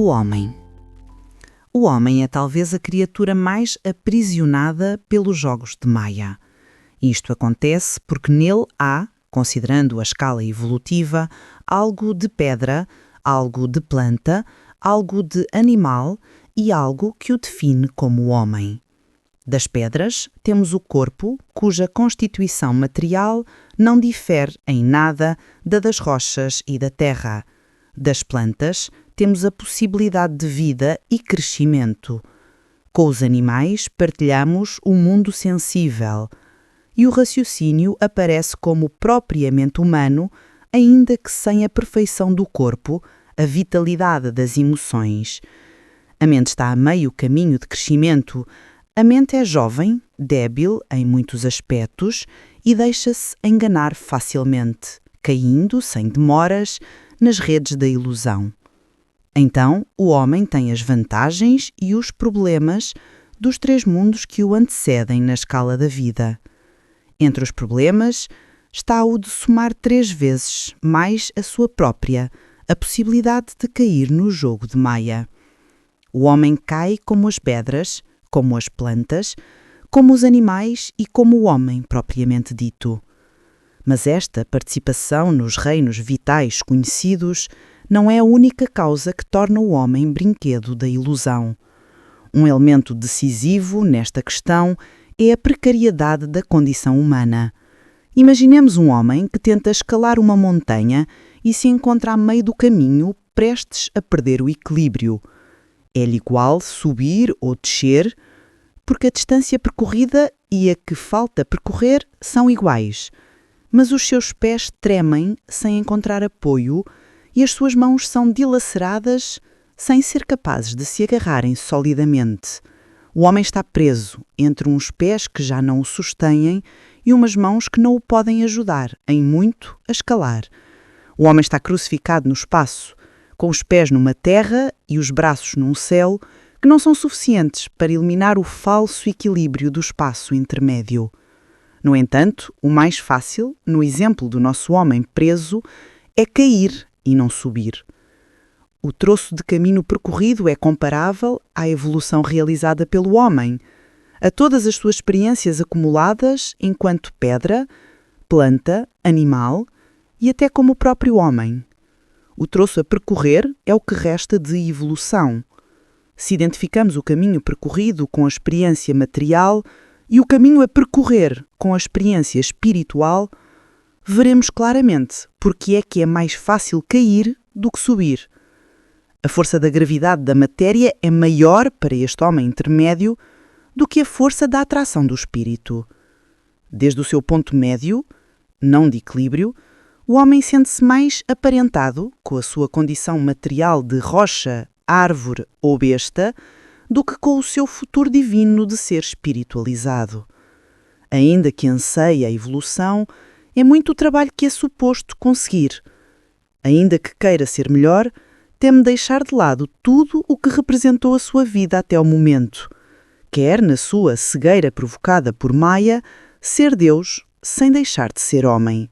O homem. O homem é talvez a criatura mais aprisionada pelos jogos de Maia. Isto acontece porque nele há, considerando a escala evolutiva, algo de pedra, algo de planta, algo de animal e algo que o define como homem. Das pedras, temos o corpo, cuja constituição material não difere em nada da das rochas e da terra. Das plantas, temos a possibilidade de vida e crescimento. Com os animais, partilhamos o mundo sensível. E o raciocínio aparece como propriamente humano, ainda que sem a perfeição do corpo, a vitalidade das emoções. A mente está a meio caminho de crescimento. A mente é jovem, débil em muitos aspectos e deixa-se enganar facilmente, caindo, sem demoras, nas redes da ilusão. Então, o homem tem as vantagens e os problemas dos três mundos que o antecedem na escala da vida. Entre os problemas está o de somar 3 vezes mais a sua própria, a possibilidade de cair no jogo de Maia. O homem cai como as pedras, como as plantas, como os animais e como o homem propriamente dito. Mas esta participação nos reinos vitais conhecidos não é a única causa que torna o homem brinquedo da ilusão. Um elemento decisivo nesta questão é a precariedade da condição humana. Imaginemos um homem que tenta escalar uma montanha e se encontra a meio do caminho, prestes a perder o equilíbrio. É-lhe igual subir ou descer, porque a distância percorrida e a que falta percorrer são iguais. Mas os seus pés tremem sem encontrar apoio e as suas mãos são dilaceradas sem ser capazes de se agarrarem solidamente. O homem está preso entre uns pés que já não o sustêm e umas mãos que não o podem ajudar em muito a escalar. O homem está crucificado no espaço, com os pés numa terra e os braços num céu que não são suficientes para eliminar o falso equilíbrio do espaço intermédio. No entanto, o mais fácil, no exemplo do nosso homem preso, é cair e não subir. O troço de caminho percorrido é comparável à evolução realizada pelo homem, a todas as suas experiências acumuladas enquanto pedra, planta, animal e até como o próprio homem. O troço a percorrer é o que resta de evolução. Se identificamos o caminho percorrido com a experiência material e o caminho a percorrer com a experiência espiritual, veremos claramente porque é que é mais fácil cair do que subir. A força da gravidade da matéria é maior para este homem intermédio do que a força da atração do espírito. Desde o seu ponto médio, não de equilíbrio, o homem sente-se mais aparentado com a sua condição material de rocha, árvore ou besta do que com o seu futuro divino de ser espiritualizado. Ainda que anseie a evolução, é muito o trabalho que é suposto conseguir. Ainda que queira ser melhor, teme deixar de lado tudo o que representou a sua vida até o momento. Quer, na sua cegueira provocada por Maia, ser Deus sem deixar de ser homem.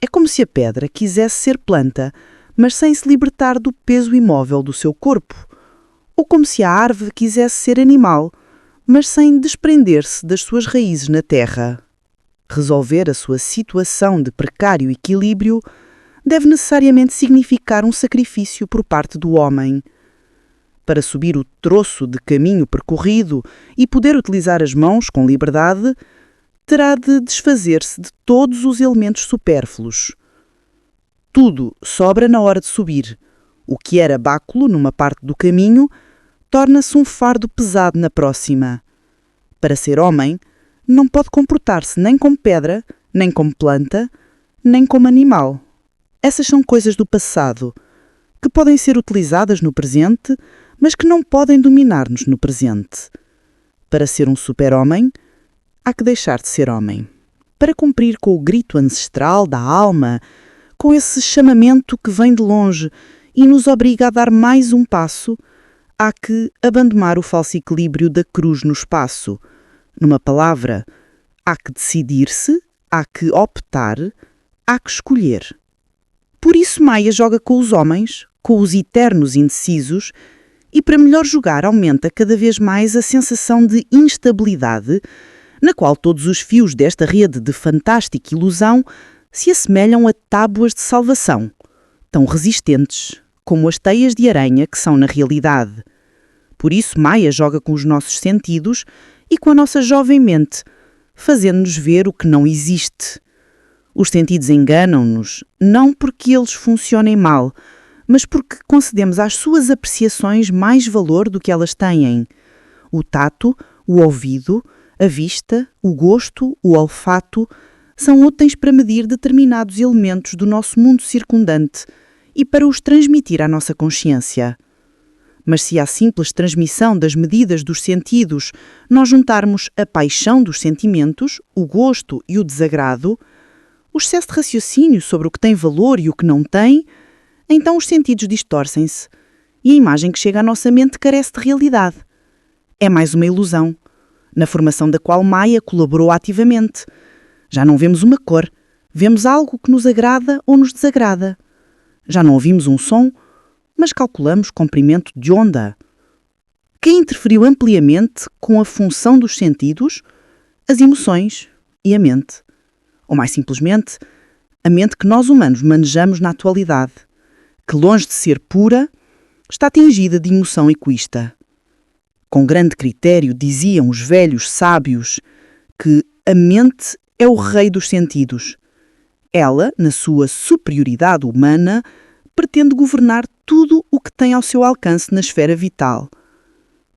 É como se a pedra quisesse ser planta, mas sem se libertar do peso imóvel do seu corpo. Ou como se a árvore quisesse ser animal, mas sem desprender-se das suas raízes na terra. Resolver a sua situação de precário equilíbrio deve necessariamente significar um sacrifício por parte do homem. Para subir o troço de caminho percorrido e poder utilizar as mãos com liberdade, terá de desfazer-se de todos os elementos supérfluos. Tudo sobra na hora de subir. O que era báculo numa parte do caminho torna-se um fardo pesado na próxima. Para ser homem, não pode comportar-se nem como pedra, nem como planta, nem como animal. Essas são coisas do passado, que podem ser utilizadas no presente, mas que não podem dominar-nos no presente. Para ser um super-homem, há que deixar de ser homem. Para cumprir com o grito ancestral da alma, com esse chamamento que vem de longe e nos obriga a dar mais um passo, há que abandonar o falso equilíbrio da cruz no espaço. Numa palavra, há que decidir-se, há que optar, há que escolher. Por isso Maia joga com os homens com os eternos indecisos, e para melhor jogar aumenta cada vez mais a sensação de instabilidade, na qual todos os fios desta rede de fantástica ilusão se assemelham a tábuas de salvação, tão resistentes como as teias de aranha que são na realidade. Por isso Maia joga com os nossos sentidos e com a nossa jovem mente, fazendo-nos ver o que não existe. Os sentidos enganam-nos, não porque eles funcionem mal, mas porque concedemos às suas apreciações mais valor do que elas têm. O tato, o ouvido, a vista, o gosto, o olfato são úteis para medir determinados elementos do nosso mundo circundante e para os transmitir à nossa consciência. Mas se à simples transmissão das medidas dos sentidos nós juntarmos a paixão dos sentimentos, o gosto e o desagrado, o excesso de raciocínio sobre o que tem valor e o que não tem, então os sentidos distorcem-se e a imagem que chega à nossa mente carece de realidade. É mais uma ilusão, na formação da qual Maia colaborou ativamente. Já não vemos uma cor, vemos algo que nos agrada ou nos desagrada. Já não ouvimos um som, mas calculamos comprimento de onda. Quem interferiu ampliamente com a função dos sentidos? As emoções e a mente. Ou mais simplesmente, a mente que nós humanos manejamos na atualidade, que longe de ser pura, está tingida de emoção egoísta. Com grande critério diziam os velhos sábios que a mente é o rei dos sentidos. Ela, na sua superioridade humana, pretende governar tudo o que tem ao seu alcance na esfera vital.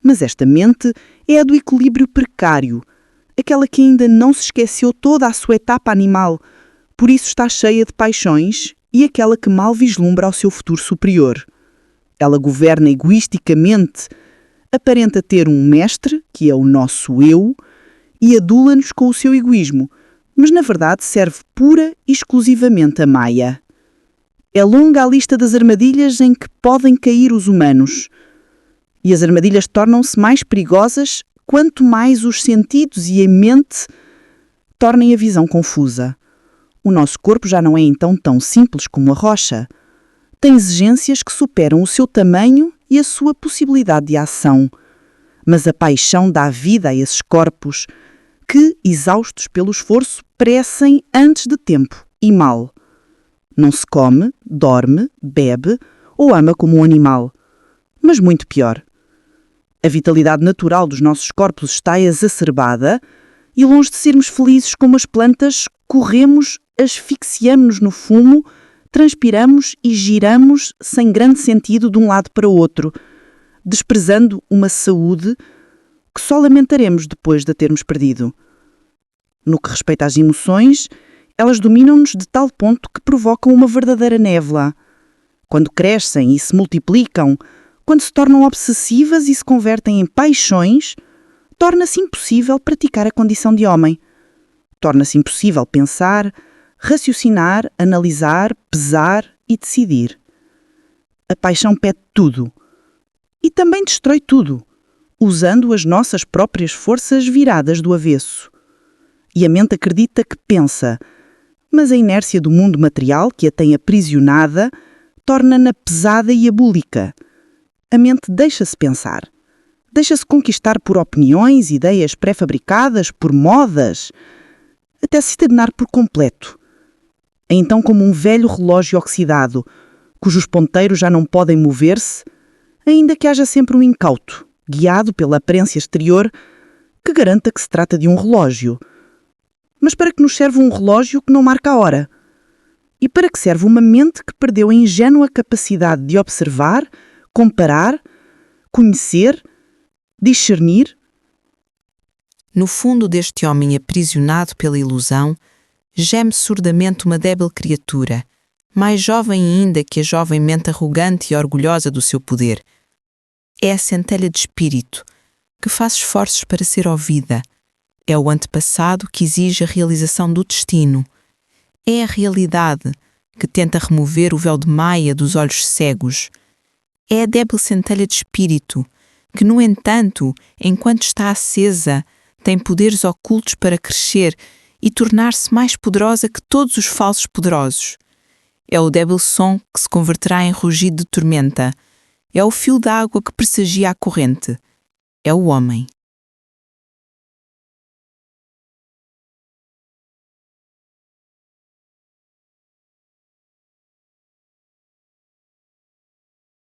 Mas esta mente é a do equilíbrio precário, aquela que ainda não se esqueceu toda a sua etapa animal, por isso está cheia de paixões, e aquela que mal vislumbra o seu futuro superior. Ela governa egoisticamente, aparenta ter um mestre, que é o nosso eu, e adula-nos com o seu egoísmo, mas na verdade serve pura e exclusivamente a Maia. É longa a lista das armadilhas em que podem cair os humanos. E as armadilhas tornam-se mais perigosas quanto mais os sentidos e a mente tornem a visão confusa. O nosso corpo já não é então tão simples como a rocha. Tem exigências que superam o seu tamanho e a sua possibilidade de ação. Mas a paixão dá vida a esses corpos que, exaustos pelo esforço, perecem antes de tempo e mal. Não se come, dorme, bebe ou ama como um animal. Mas muito pior. A vitalidade natural dos nossos corpos está exacerbada e, longe de sermos felizes como as plantas, corremos, asfixiamos-nos no fumo, transpiramos e giramos sem grande sentido de um lado para o outro, desprezando uma saúde que só lamentaremos depois de a termos perdido. No que respeita às emoções, elas dominam-nos de tal ponto que provocam uma verdadeira névoa. Quando crescem e se multiplicam, quando se tornam obsessivas e se convertem em paixões, torna-se impossível praticar a condição de homem. Torna-se impossível pensar, raciocinar, analisar, pesar e decidir. A paixão pede tudo. E também destrói tudo, usando as nossas próprias forças viradas do avesso. E a mente acredita que pensa, mas a inércia do mundo material, que a tem aprisionada, torna-na pesada e abúlica. A mente deixa-se pensar. Deixa-se conquistar por opiniões, ideias pré-fabricadas, por modas, até se estagnar por completo. É então como um velho relógio oxidado, cujos ponteiros já não podem mover-se, ainda que haja sempre um incauto, guiado pela aparência exterior, que garanta que se trata de um relógio. Mas para que nos serve um relógio que não marca a hora? E para que serve uma mente que perdeu a ingênua capacidade de observar, comparar, conhecer, discernir? No fundo deste homem aprisionado pela ilusão, geme surdamente uma débil criatura, mais jovem ainda que a jovem mente arrogante e orgulhosa do seu poder. É a centelha de espírito, que faz esforços para ser ouvida. É o antepassado que exige a realização do destino. É a realidade que tenta remover o véu de Maia dos olhos cegos. É a débil centelha de espírito, que, no entanto, enquanto está acesa, tem poderes ocultos para crescer e tornar-se mais poderosa que todos os falsos poderosos. É o débil som que se converterá em rugido de tormenta. É o fio d'água que pressagia a corrente. É o homem.